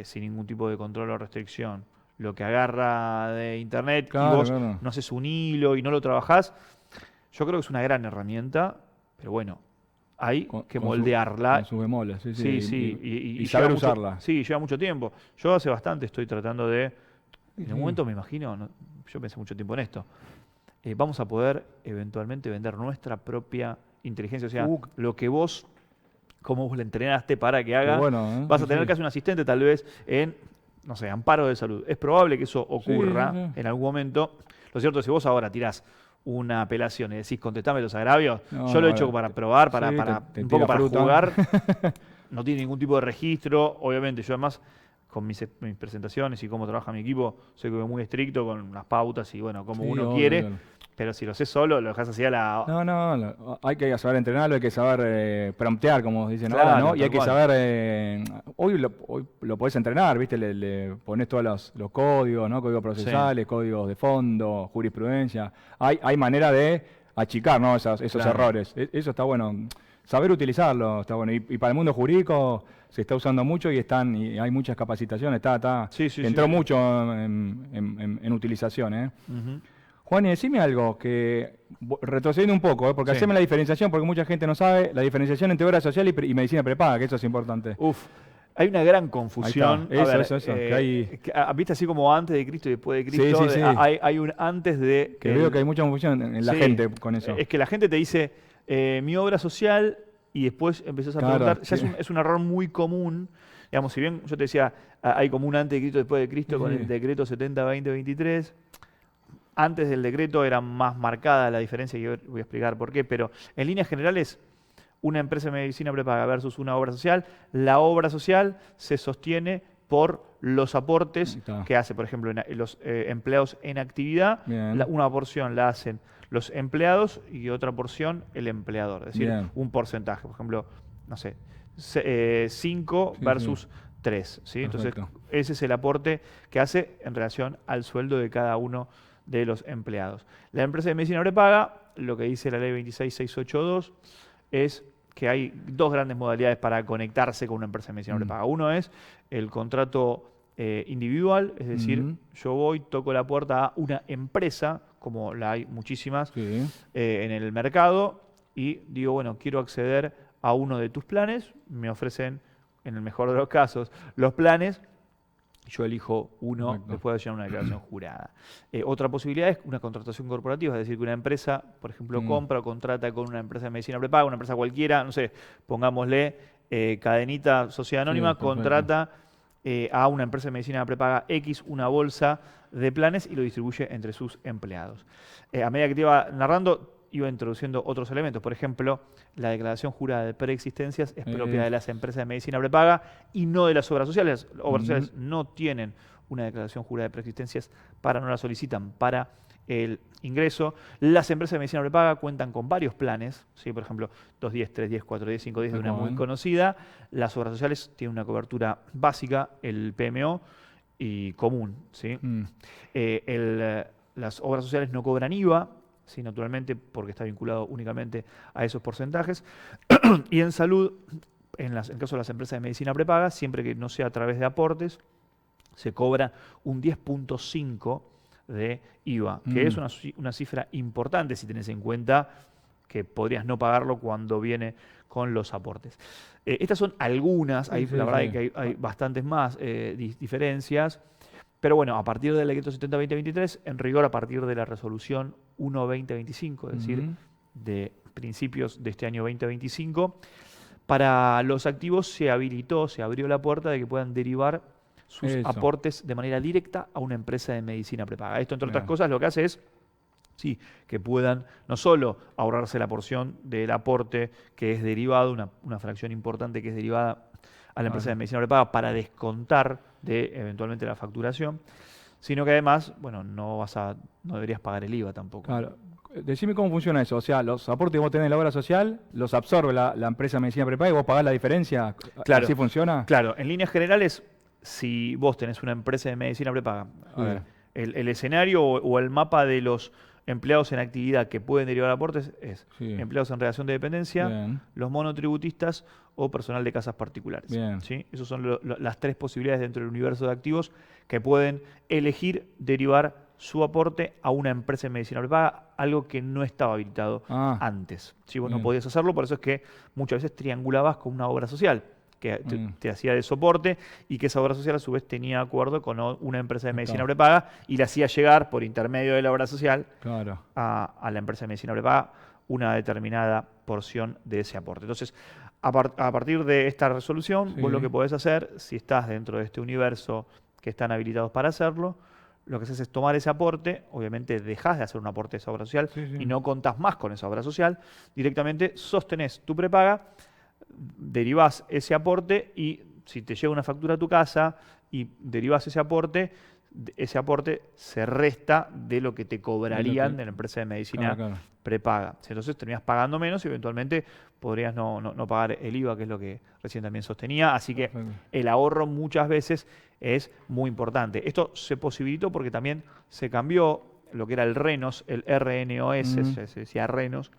sin ningún tipo de control o restricción, lo que agarra de internet y vos no haces un hilo y no lo trabajás, Yo creo que es una gran herramienta, pero bueno, hay que Con moldearla. con sus bemoles, Sí. Y saber lleva usarla. Sí, lleva mucho tiempo. Yo hace bastante estoy tratando de... Sí, En sí. un momento me imagino, yo pensé mucho tiempo en esto, vamos a poder eventualmente vender nuestra propia inteligencia. O sea, lo que vos, como vos le entrenaste para que Qué haga, bueno, ¿eh? vas Sí, a tener sí. casi un asistente tal vez en, no sé, amparo de salud. Es probable que eso Sí, sí, ocurra sí. en algún momento. Lo cierto es que si vos ahora tirás una apelación y decís, contestame los agravios, No, yo lo no, he hecho para probar, sí, te un tira poco para fruta. jugar. No tiene ningún tipo de registro. Obviamente, yo además, con mis presentaciones y cómo trabaja mi equipo, soy como muy estricto con las pautas y bueno, como Sí, uno obvio, quiere. obvio. Pero si lo haces solo, lo dejas así a la... Hay que saber entrenarlo, hay que saber promptear, como dicen ahora, ¿no? Claro, Y hay tal que cual. saber, hoy lo podés entrenar, ¿viste? Le pones todos los códigos, ¿no? Códigos Sí, procesales, códigos de fondo, jurisprudencia. Hay manera de achicar, ¿no? Esos claro. errores. Eso está bueno. Saber utilizarlo está bueno. Y para el mundo jurídico se está usando mucho y hay muchas capacitaciones. Sí. Entró mucho en utilización, ¿eh? Ujú. Juan, y decime algo, que retrocediendo un poco, porque Sí. haceme la diferenciación, porque mucha gente no sabe, la diferenciación entre obra social y medicina prepaga, que eso es importante. Uf, hay una gran Ahí está, confusión. A eso, ver, eso, eso, que hay, viste así como antes de Cristo y después de sí, Cristo, sí, sí, hay un antes de que veo que hay mucha confusión en la Sí, gente con eso. es que la gente te dice mi obra social y después empezás a Claro, preguntar. Ya es un error muy común. Digamos, si bien yo te decía, hay como un antes de Cristo y después de Cristo sí, con el sí, decreto 70-2023. Antes del decreto era más marcada la diferencia, y yo voy a explicar por qué, pero en líneas generales, una empresa de medicina prepaga versus una obra social, la obra social se sostiene por los ahí aportes está, que hace, por ejemplo, los empleados en actividad, bien, una porción la hacen los empleados y otra porción el empleador, es decir, bien, un porcentaje, por ejemplo, no sé, 5 sí, sí, versus 3, ¿sí? Entonces, perfecto. ese es el aporte que hace en relación al sueldo de cada uno de los empleados. La empresa de medicina prepaga, lo que dice la ley 26682, es que hay dos grandes modalidades para conectarse con una empresa de medicina prepaga. Uno es el contrato individual, es decir, yo voy, toco la puerta a una empresa, como la hay muchísimas Sí, en el mercado, y digo, bueno, quiero acceder a uno de tus planes, me ofrecen, en el mejor de los casos, los planes. Yo elijo uno perfecto. después de llenar una declaración jurada. Otra posibilidad es una contratación corporativa, es decir, que una empresa, por ejemplo, compra o contrata con una empresa de medicina prepaga, una empresa cualquiera, no sé, pongámosle Cadenita Sociedad Sí, Anónima, perfecto. contrata a una empresa de medicina prepaga X una bolsa de planes y lo distribuye entre sus empleados. A medida que te iba narrando, iba introduciendo otros elementos. Por ejemplo, la declaración jurada de preexistencias es propia de las empresas de medicina prepaga y no de las obras sociales. Las obras sociales no tienen una declaración jurada de preexistencias, no la solicitan para el ingreso. Las empresas de medicina prepaga cuentan con varios planes, ¿sí? Por ejemplo, 210, 310, 410, 510 de una muy conocida. Las obras sociales tienen una cobertura básica, el PMO, y común, ¿sí? Las obras sociales no cobran IVA, sí, naturalmente, porque está vinculado únicamente a esos porcentajes. Y en salud, en el caso de las empresas de medicina prepaga, siempre que no sea a través de aportes, se cobra un 10.5 de IVA, que es una cifra importante si tenés en cuenta que podrías no pagarlo cuando viene con los aportes. Estas son algunas, Sí, la sí, verdad sí. es que hay bastantes más diferencias. Pero bueno, a partir del decreto 70-2023, en rigor a partir de la resolución 1-2025, es decir, de principios de este año 2025, para los activos se abrió la puerta de que puedan derivar sus Eso, aportes de manera directa a una empresa de medicina prepaga. Esto, entre otras bien. cosas, lo que hace es sí, que puedan no solo ahorrarse la porción del aporte que es derivado, una fracción importante que es derivada a la empresa de medicina prepaga para descontar de eventualmente la facturación, sino que además, bueno, no deberías pagar el IVA tampoco. Claro. Decime cómo funciona eso. O sea, los aportes que vos tenés en la obra social, los absorbe la empresa de medicina prepaga y vos pagás la diferencia. Claro, ¿Así funciona? claro, en líneas generales, si vos tenés una empresa de medicina prepaga, a Sí. ver, el escenario o el mapa de los empleados en actividad que pueden derivar aportes es Sí. empleados en relación de dependencia, Bien. los monotributistas o personal de casas particulares. Bien. ¿Sí? Esas son las tres posibilidades dentro del universo de activos que pueden elegir derivar su aporte a una empresa de medicina prepaga, algo que no estaba habilitado antes. Si vos no podías hacerlo, por eso es que muchas veces triangulabas con una obra social que te hacía de soporte y que esa obra social a su vez tenía acuerdo con una empresa de medicina prepaga y le hacía llegar por intermedio de la obra social a la empresa de medicina prepaga una determinada porción de ese aporte. Entonces, a partir de esta resolución, vos lo que podés hacer, si estás dentro de este universo que están habilitados para hacerlo, lo que haces es tomar ese aporte, obviamente dejás de hacer un aporte a esa obra social y no contás más con esa obra social, directamente sostenés tu prepaga, derivás ese aporte y si te llega una factura a tu casa y derivás ese aporte se resta de lo que te cobrarían de la empresa de medicina prepaga. Entonces terminás pagando menos y eventualmente podrías no pagar el IVA, que es lo que recién también sostenía. Así que el ahorro muchas veces es muy importante. Esto se posibilitó porque también se cambió lo que era el RENOS, el RNOS, se decía RENOS,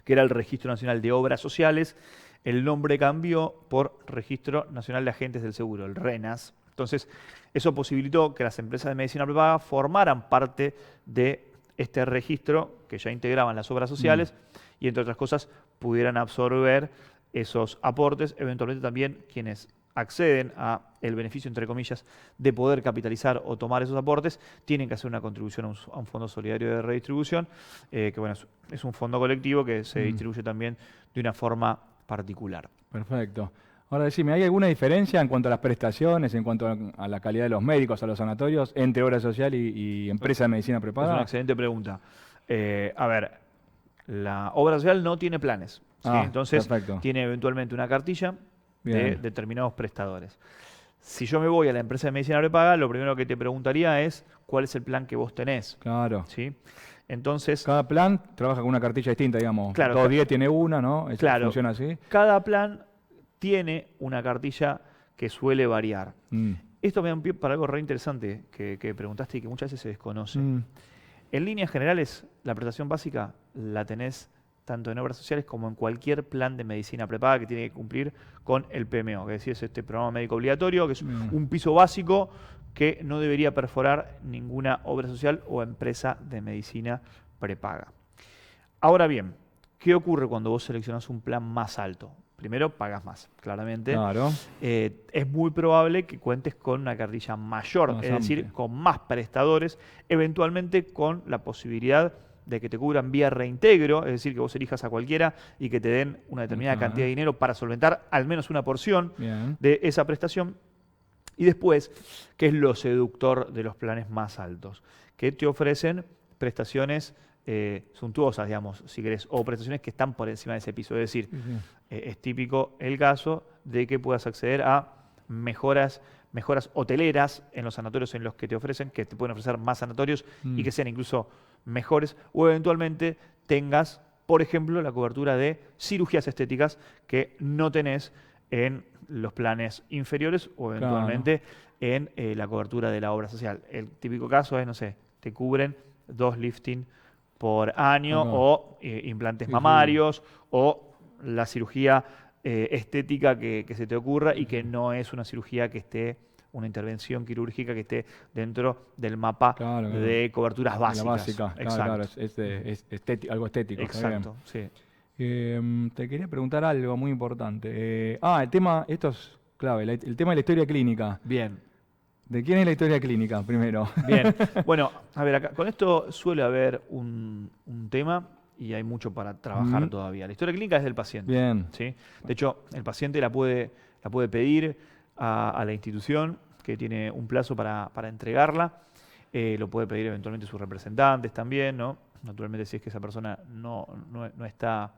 que era el Registro Nacional de Obras Sociales. El nombre cambió por Registro Nacional de Agentes del Seguro, el RENAS. Entonces, eso posibilitó que las empresas de medicina prepaga formaran parte de este registro que ya integraban las obras sociales y, entre otras cosas, pudieran absorber esos aportes. Eventualmente también quienes acceden a el beneficio, entre comillas, de poder capitalizar o tomar esos aportes, tienen que hacer una contribución a un fondo solidario de redistribución, que bueno, es un fondo colectivo que se distribuye también de una forma particular. Perfecto. Ahora decime, ¿hay alguna diferencia en cuanto a las prestaciones, en cuanto a la calidad de los médicos, a los sanatorios, entre obra social y empresa de medicina prepaga? Es una excelente pregunta. A ver, la obra social no tiene planes, ¿sí? Entonces tiene eventualmente una cartilla de determinados prestadores. Si yo me voy a la empresa de medicina prepaga, lo primero que te preguntaría es cuál es el plan que vos tenés. Claro. ¿Sí? Entonces, cada plan trabaja con una cartilla distinta, digamos. Claro, Todo 10 tiene una, ¿no? Claro. Funciona así. Cada plan tiene una cartilla que suele variar. Esto me da un pie para algo re interesante que preguntaste y que muchas veces se desconoce. En líneas generales, la prestación básica la tenés tanto en obras sociales como en cualquier plan de medicina prepaga que tiene que cumplir con el PMO, que es este programa médico obligatorio, que es un piso básico que no debería perforar ninguna obra social o empresa de medicina prepaga. Ahora bien, ¿qué ocurre cuando vos seleccionás un plan más alto? Primero, pagas más, claramente. Claro. Es muy probable que cuentes con una cartilla mayor, es decir, con más prestadores, eventualmente con la posibilidad de que te cubran vía reintegro, es decir, que vos elijas a cualquiera y que te den una determinada cantidad de dinero para solventar al menos una porción de esa prestación. Y después, ¿qué es lo seductor de los planes más altos? Que te ofrecen prestaciones suntuosas, digamos, si querés, o prestaciones que están por encima de ese piso. Es decir, es típico el caso de que puedas acceder a mejoras hoteleras en los sanatorios en los que te ofrecen, que te pueden ofrecer más sanatorios y que sean incluso mejores, o eventualmente tengas, por ejemplo, la cobertura de cirugías estéticas que no tenés en los planes inferiores o eventualmente en la cobertura de la obra social. El típico caso es, no sé, te cubren 2 lifting por año o implantes mamarios o la cirugía estética que se te ocurra y que no es una cirugía que esté, una intervención quirúrgica que esté dentro del mapa de coberturas básicas. La básica, claro, es algo estético. Exacto, sí. Te quería preguntar algo muy importante. El tema, esto es clave, el tema de la historia clínica. Bien. ¿De quién es la historia clínica, primero? Bien. Bueno, a ver, acá, con esto suele haber un tema y hay mucho para trabajar todavía. La historia clínica es del paciente. Bien. ¿Sí? De hecho, el paciente la puede pedir a la institución, que tiene un plazo para entregarla. Lo puede pedir eventualmente sus representantes también, ¿no? Naturalmente, si es que esa persona no está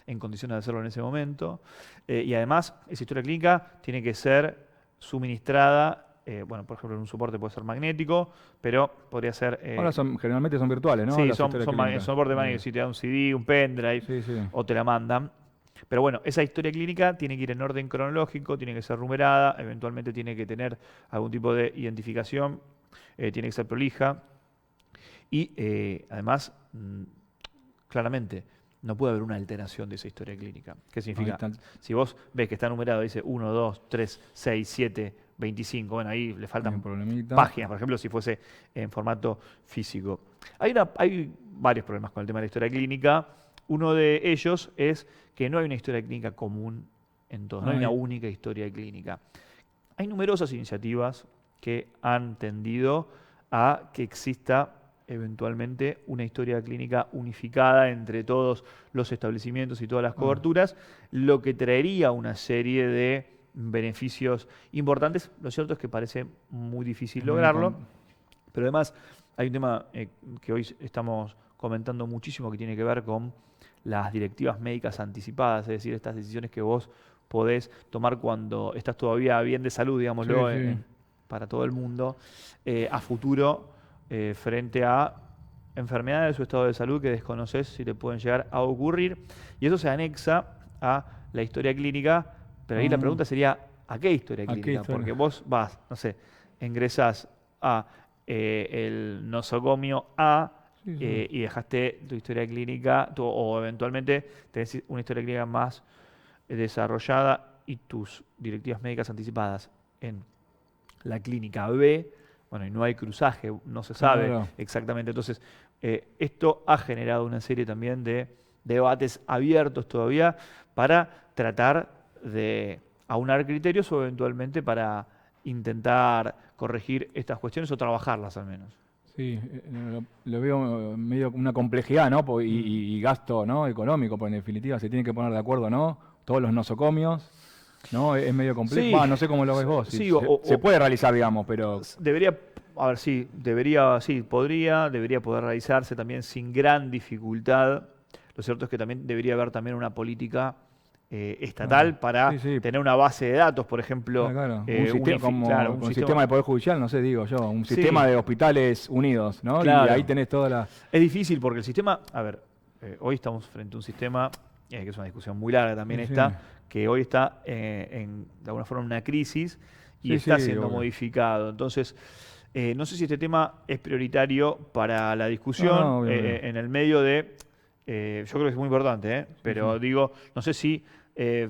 en condiciones de hacerlo en ese momento. Y además, esa historia clínica tiene que ser suministrada, bueno, por ejemplo, en un soporte puede ser magnético, pero podría ser... Ahora generalmente son virtuales, ¿no? Sí, son soporte magnético. Si te da un CD, un pendrive, o te la mandan. Pero bueno, esa historia clínica tiene que ir en orden cronológico, tiene que ser numerada, eventualmente tiene que tener algún tipo de identificación, tiene que ser prolija. Y además, claramente, no puede haber una alteración de esa historia clínica. ¿Qué significa? Si vos ves que está numerado, dice 1, 2, 3, 6, 7, 25. Bueno, ahí le Hay faltan un problemita. páginas, por ejemplo, si fuese en formato físico. Hay varios problemas con el tema de la historia clínica. Uno de ellos es que no hay una historia clínica común en todos, no hay una única historia clínica. Hay numerosas iniciativas que han tendido a que exista eventualmente una historia clínica unificada entre todos los establecimientos y todas las coberturas, lo que traería una serie de beneficios importantes. Lo cierto es que parece muy difícil lograrlo, pero además hay un tema que hoy estamos comentando muchísimo que tiene que ver con las directivas médicas anticipadas, es decir, estas decisiones que vos podés tomar cuando estás todavía bien de salud, digámoslo, para todo el mundo, a futuro, frente a enfermedades o estado de salud que desconoces si te pueden llegar a ocurrir. Y eso se anexa a la historia clínica, pero ahí la pregunta sería, ¿a qué historia clínica? Porque vos vas, no sé, ingresás a el nosocomio A, y dejaste tu historia clínica, o eventualmente tenés una historia clínica más desarrollada y tus directivas médicas anticipadas en la clínica B, bueno, y no hay cruzaje, no se sabe exactamente. Entonces, esto ha generado una serie también de debates abiertos todavía para tratar de aunar criterios o eventualmente para intentar corregir estas cuestiones o trabajarlas al menos. Sí, lo veo medio una complejidad, ¿no? Y gasto, ¿no? Económico, porque en definitiva se tienen que poner de acuerdo, ¿no? Todos los nosocomios, ¿no? Es medio complejo. Sí, No sé cómo lo ves vos. Sí, se puede realizar, digamos, pero... Debería poder realizarse también sin gran dificultad. Lo cierto es que también debería haber también una política estatal para tener una base de datos, por ejemplo. Un sistema de Poder Judicial, no sé, digo yo, un sistema de hospitales unidos, ¿no? Claro. Y ahí tenés toda la... Es difícil porque el sistema, hoy estamos frente a un sistema, que es una discusión muy larga también que hoy está de alguna forma en una crisis y está siendo modificado. Entonces, no sé si este tema es prioritario para la discusión en el medio de... yo creo que es muy importante, pero digo, no sé si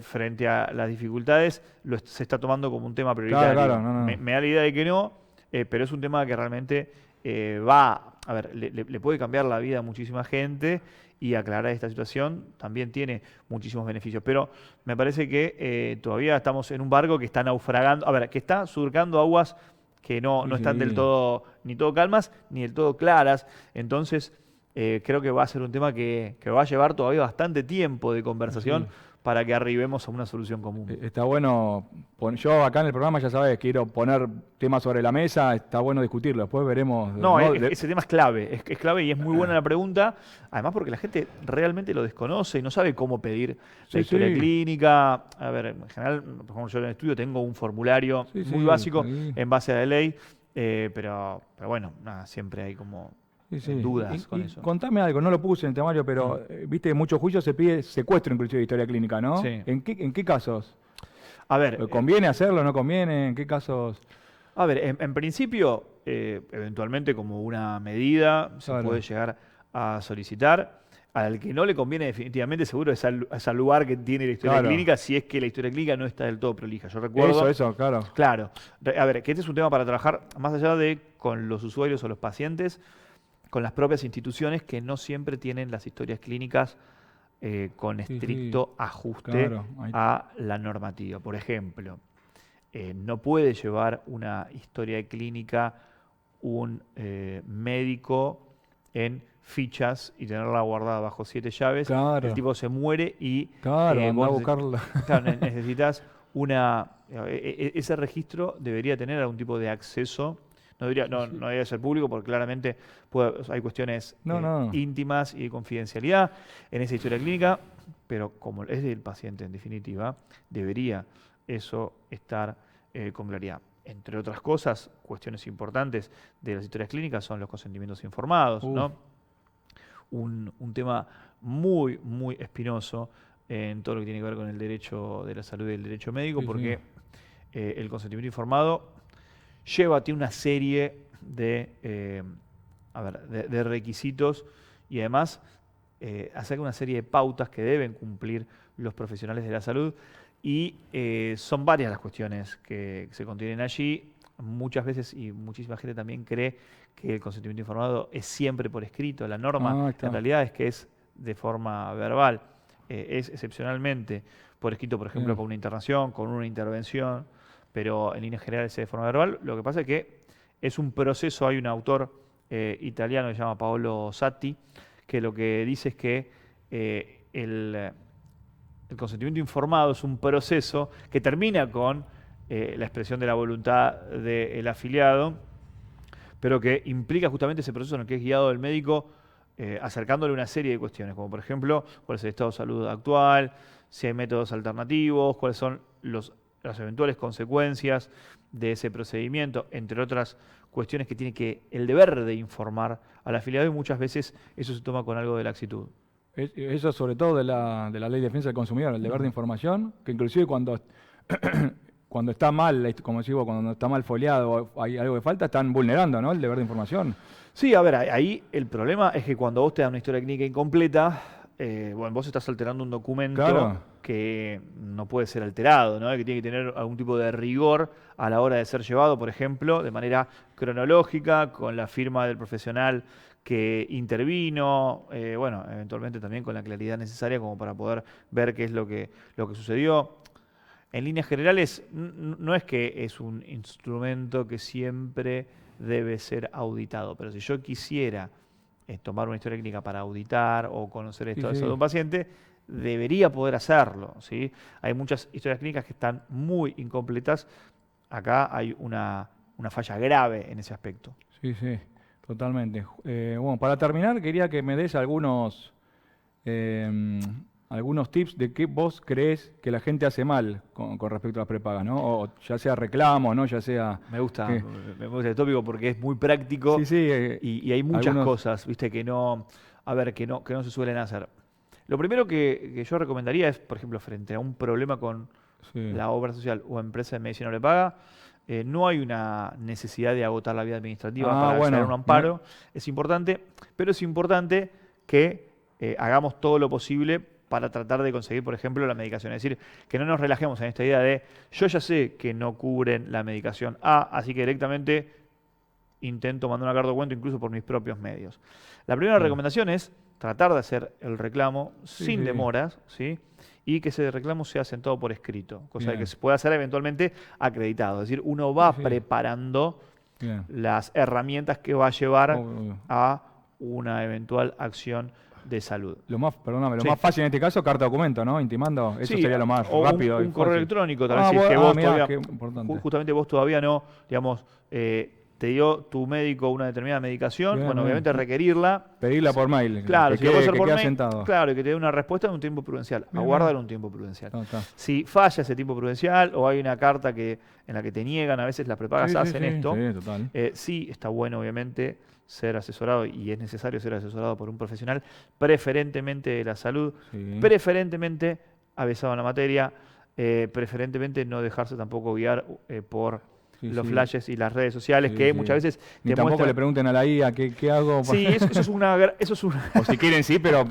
frente a las dificultades se está tomando como un tema prioritario. Claro, me da la idea de que no, pero es un tema que realmente le puede cambiar la vida a muchísima gente y aclarar esta situación también tiene muchísimos beneficios. Pero me parece que todavía estamos en un barco que está naufragando, que está surcando aguas que no están del todo, ni todo calmas, ni del todo claras. Entonces, creo que va a ser un tema que va a llevar todavía bastante tiempo de conversación para que arribemos a una solución común. Está bueno, yo acá en el programa ya sabes, quiero poner temas sobre la mesa, está bueno discutirlo, después veremos. Ese tema es clave, es clave y es muy buena la pregunta, además porque la gente realmente lo desconoce y no sabe cómo pedir la historia clínica. En general, por ejemplo, yo en el estudio tengo un formulario muy básico en base a la ley, pero bueno, siempre hay como... dudas con eso. Contame algo, no lo puse en el temario, pero viste que en muchos juicios se pide secuestro inclusive de historia clínica, ¿no? Sí. ¿En qué casos? ¿Conviene hacerlo o no conviene? ¿En qué casos? En principio, eventualmente como una medida se puede llegar a solicitar. Al que no le conviene definitivamente seguro es al lugar que tiene la historia clínica, si es que la historia clínica no está del todo prolija. Yo recuerdo... Eso, claro. Claro. Que este es un tema para trabajar más allá de con los usuarios o los pacientes, con las propias instituciones que no siempre tienen las historias clínicas con estricto ajuste a la normativa. Por ejemplo, no puede llevar una historia clínica un médico en fichas y tenerla guardada bajo 7 llaves. El tipo se muere y anda a buscarla. Necesitas ese registro debería tener algún tipo de acceso. No debería ser público porque claramente hay cuestiones íntimas y de confidencialidad en esa historia clínica, pero como es del paciente en definitiva, debería eso estar con claridad. Entre otras cosas, cuestiones importantes de las historias clínicas son los consentimientos informados, ¿no? Un tema muy, muy espinoso en todo lo que tiene que ver con el derecho de la salud y el derecho médico, porque el consentimiento informado tiene una serie de requisitos y además acerca una serie de pautas que deben cumplir los profesionales de la salud y son varias las cuestiones que se contienen allí. Muchas veces y muchísima gente también cree que el consentimiento informado es siempre por escrito. La norma en realidad es que es de forma verbal. Es excepcionalmente por escrito, por ejemplo, con una internación, con una intervención, pero en líneas generales es de forma verbal. Lo que pasa es que es un proceso. Hay un autor italiano que se llama Paolo Satti, que lo que dice es que el consentimiento informado es un proceso que termina con la expresión de la voluntad del afiliado, pero que implica justamente ese proceso en el que es guiado el médico acercándole una serie de cuestiones, como por ejemplo, cuál es el estado de salud actual, si hay métodos alternativos, cuáles son las eventuales consecuencias de ese procedimiento, entre otras cuestiones que tiene el deber de informar al afiliado, y muchas veces eso se toma con algo de laxitud. Eso sobre todo de la Ley de Defensa del Consumidor, el deber de información, que inclusive cuando está mal, como decís vos, cuando está mal foliado o hay algo que falta, están vulnerando, ¿no?, el deber de información. Sí, a ver, ahí el problema es que cuando vos te das una historia clínica incompleta, vos estás alterando un documento que no puede ser alterado, ¿no?, que tiene que tener algún tipo de rigor a la hora de ser llevado, por ejemplo, de manera cronológica, con la firma del profesional que intervino, eventualmente también con la claridad necesaria como para poder ver qué es lo que sucedió. En líneas generales, no es que es un instrumento que siempre debe ser auditado, pero si yo quisiera tomar una historia clínica para auditar o conocer el estado de salud de un paciente, debería poder hacerlo, ¿sí? Hay muchas historias clínicas que están muy incompletas. Acá hay una falla grave en ese aspecto. Sí, totalmente. Bueno, para terminar, quería que me des algunos tips de qué vos creés que la gente hace mal con respecto a las prepagas, ¿no? O ya sea reclamo, ¿no? Ya sea... Me gusta el tópico porque es muy práctico y hay muchas cosas, ¿viste? que no se suelen hacer. Lo primero que yo recomendaría es, por ejemplo, frente a un problema con la obra social o empresa de medicina prepaga, no hay una necesidad de agotar la vía administrativa para acceder a un amparo. Es importante, pero es importante que hagamos todo lo posible para tratar de conseguir, por ejemplo, la medicación. Es decir, que no nos relajemos en esta idea de yo ya sé que no cubren la medicación A, así que directamente intento mandar una carta de cuento incluso por mis propios medios. La primera recomendación es tratar de hacer el reclamo sin demoras, ¿sí? Y que ese reclamo sea sentado por escrito, cosa de que se pueda hacer eventualmente acreditado. Es decir, uno va preparando las herramientas que va a llevar a una eventual acción de salud. Lo más fácil en este caso, carta documento, ¿no? Intimando, eso sería lo más rápido. Un correo electrónico, tal vez, si es que vos todavía, justamente vos todavía no, digamos, te dio tu médico una determinada medicación, obviamente requerirla. Pedirla por mail. Claro, si lo puede hacer por mail, sentado. claro, y que te dé una respuesta en un tiempo prudencial. Aguardar un tiempo prudencial. Si falla ese tiempo prudencial o hay una carta en la que te niegan, a veces las prepagas hacen esto, sí está bueno, obviamente, ser asesorado, y es necesario ser asesorado por un profesional, preferentemente de la salud, preferentemente avesado en la materia, preferentemente no dejarse tampoco guiar por los flashes y las redes sociales, que muchas veces ni tampoco le pregunten a la IA qué hago. Sí, eso es una... O si quieren pero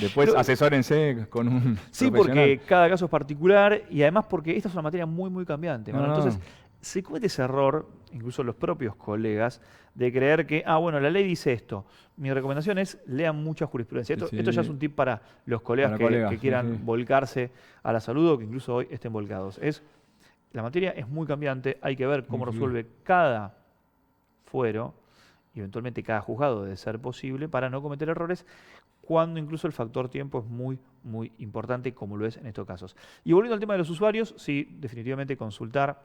después asesórense con un profesional. Porque cada caso es particular y además porque esta es una materia muy, muy cambiante. Entonces, se comete ese error, incluso los propios colegas, de creer que, la ley dice esto. Mi recomendación es lean mucha jurisprudencia. Esto ya es un tip para los colegas que quieran volcarse a la salud o que incluso hoy estén volcados. La materia es muy cambiante, hay que ver cómo resuelve cada fuero y eventualmente cada juzgado, de ser posible, para no cometer errores, cuando incluso el factor tiempo es muy, muy importante, como lo es en estos casos. Y volviendo al tema de los usuarios, sí, definitivamente consultar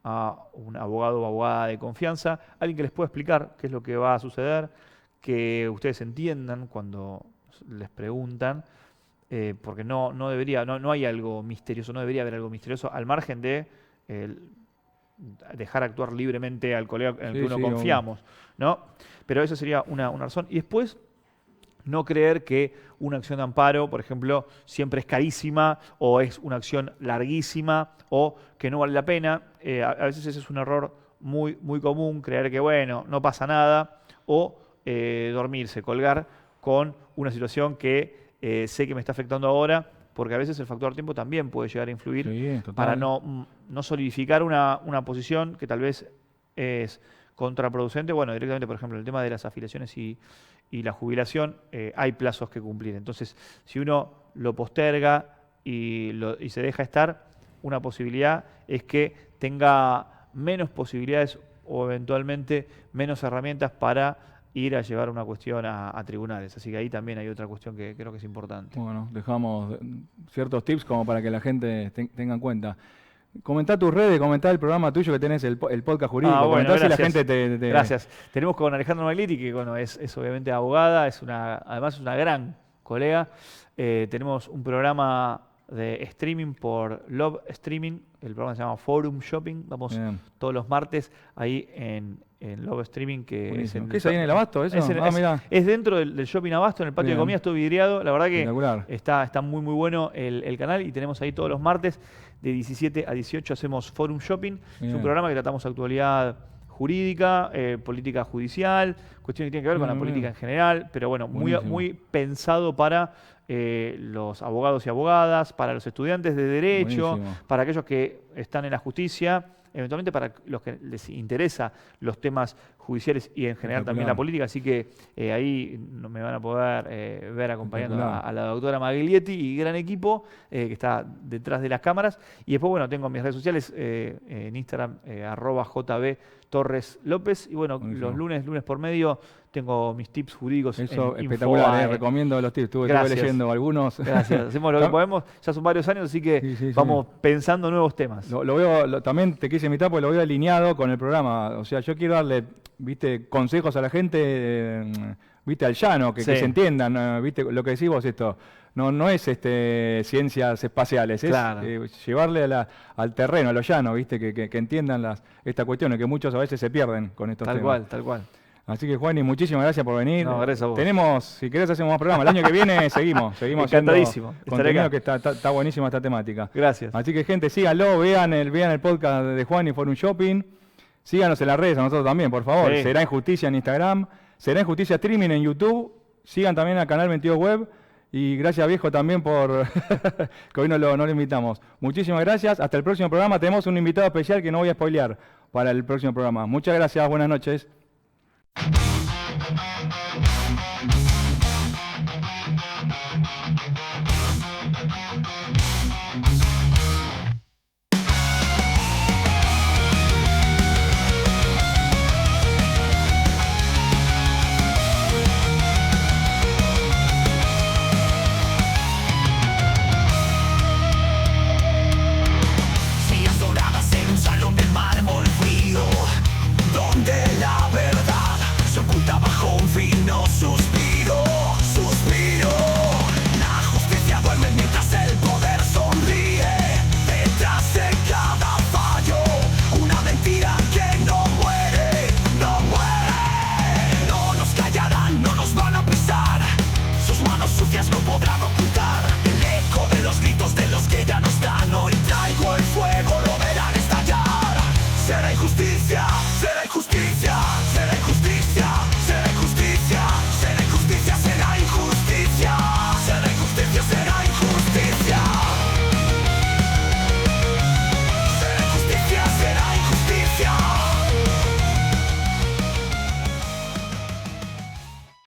a un abogado o abogada de confianza, alguien que les pueda explicar qué es lo que va a suceder, que ustedes entiendan cuando les preguntan, porque no hay algo misterioso, no debería haber algo misterioso, al margen de dejar actuar libremente al colega en el que uno confiamos, ¿no? Pero eso sería una razón. Y después, no creer que una acción de amparo, por ejemplo, siempre es carísima o es una acción larguísima o que no vale la pena. A veces ese es un error muy, muy común, creer que, no pasa nada, o dormirse, colgar con una situación que sé que me está afectando ahora porque a veces el factor tiempo también puede llegar a influir Sí, para no solidificar una posición que tal vez es contraproducente. Bueno, directamente, por ejemplo, el tema de las afiliaciones y la jubilación, hay plazos que cumplir. Entonces, si uno lo posterga y se deja estar, una posibilidad es que tenga menos posibilidades o eventualmente menos herramientas para ir a llevar una cuestión a tribunales. Así que ahí también hay otra cuestión que creo que es importante. Bueno, dejamos ciertos tips como para que la gente tenga en cuenta. Comentá tus redes, comentá el programa tuyo que tenés, el podcast jurídico. Bueno, comentá gracias. si la gente te... Gracias. Tenemos con Alejandra Magliti, que bueno, es obviamente abogada, además es una gran colega. Tenemos un programa de streaming por Love Streaming. El programa se llama Forum Shopping. Vamos todos los martes ahí en Love Streaming. ¿Qué es ahí en el Abasto? ¿Eso? Es dentro del Shopping Abasto, en el patio de comidas, todo vidriado. La verdad que está muy muy bueno el canal y tenemos ahí todos los martes de 17 a 18 hacemos Forum Shopping. Es un programa que tratamos actualidad jurídica, política judicial, cuestiones que tienen que ver con la política en general, pero bueno, muy pensado para los abogados y abogadas, para los estudiantes de Derecho, para aquellos que están en la justicia, eventualmente para los que les interesa los temas judiciales y en general también la política. Así que ahí me van a poder ver acompañando a la doctora Maglietti y gran equipo que está detrás de las cámaras. Y después, bueno, tengo mis redes sociales en Instagram, @JB_Torres_López. Y bueno, los lunes por medio, tengo mis tips jurídicos. Eso es espectacular, recomiendo los tips. Estuve leyendo algunos. Gracias, hacemos lo que podemos. Ya son varios años, así que vamos pensando nuevos temas. Lo veo, también te quise invitar porque lo veo alineado con el programa. O sea, yo quiero darle, consejos a la gente, al llano, que se entiendan, lo que decís vos esto. No es ciencias espaciales, es llevarle al terreno, a lo llano, que entiendan estas cuestiones que muchos a veces se pierden con estos temas. Tal cual. Así que, Juani, muchísimas gracias por venir. No, gracias a vos. Si querés, hacemos más programas. El año que viene seguimos Encantadísimo. haciendo contenido, que está buenísima esta temática. Gracias. Así que, gente, síganlo, vean el podcast de Juani Forum Shopping. Síganos en las redes, a nosotros también, por favor. Sí. Será Injusticia en Instagram, Será Injusticia Streaming en YouTube. Sigan también al canal 22 Web. Y gracias, viejo, también por que hoy no lo invitamos. Muchísimas gracias. Hasta el próximo programa. Tenemos un invitado especial que no voy a spoilear para el próximo programa. Muchas gracias. Buenas noches.